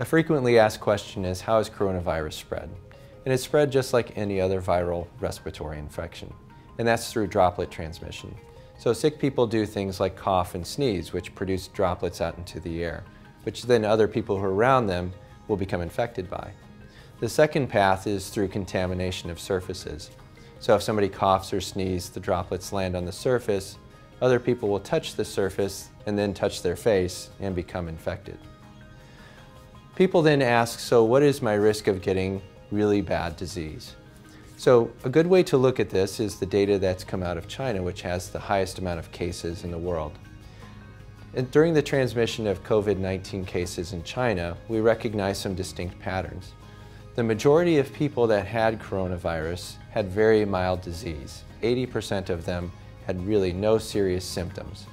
A frequently asked question is, how is coronavirus spread? And it's spread just like any other viral respiratory infection, and that's through droplet transmission. So sick people do things like cough and sneeze, which produce droplets out into the air, which then other people who are around them will become infected by. The second path is through contamination of surfaces. So if somebody coughs or sneezes, the droplets land on the surface, other people will touch the surface and then touch their face and become infected. People then ask, so what is my risk of getting really bad disease? So a good way to look at this is the data that's come out of China, which has the highest amount of cases in the world. And during the transmission of COVID-19 cases in China, we recognized some distinct patterns. The majority of people that had coronavirus had very mild disease. 80% of them had really no serious symptoms.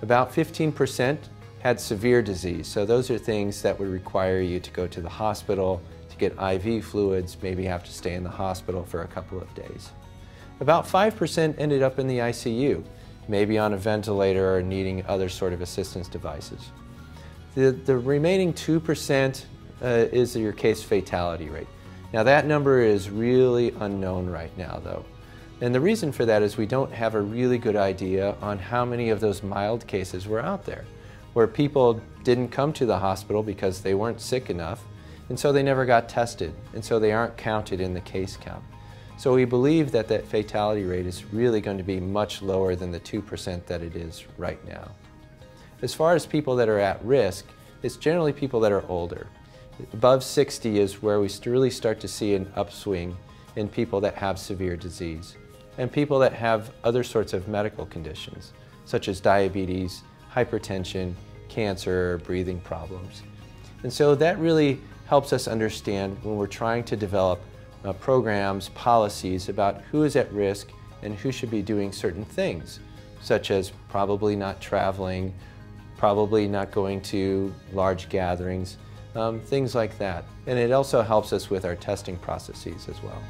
About 15% had severe disease, so those are things that would require you to go to the hospital, to get IV fluids, maybe have to stay in the hospital for a couple of days. About 5% ended up in the ICU, maybe on a ventilator or needing other sort of assistance devices. The remaining 2% is your case fatality rate. Now that number is really unknown right now though. And the reason for that is we don't have a really good idea on how many of those mild cases were out there, where people didn't come to the hospital because they weren't sick enough, and so they never got tested, and so they aren't counted in the case count. So we believe that that fatality rate is really going to be much lower than the 2% that it is right now. As far as people that are at risk, it's generally people that are older. Above 60 is where we really start to see an upswing in people that have severe disease and people that have other sorts of medical conditions, such as diabetes, hypertension, cancer, or breathing problems. And so that really helps us understand when we're trying to develop programs, policies about who is at risk and who should be doing certain things, such as probably not traveling, probably not going to large gatherings, things like that. And it also helps us with our testing processes as well.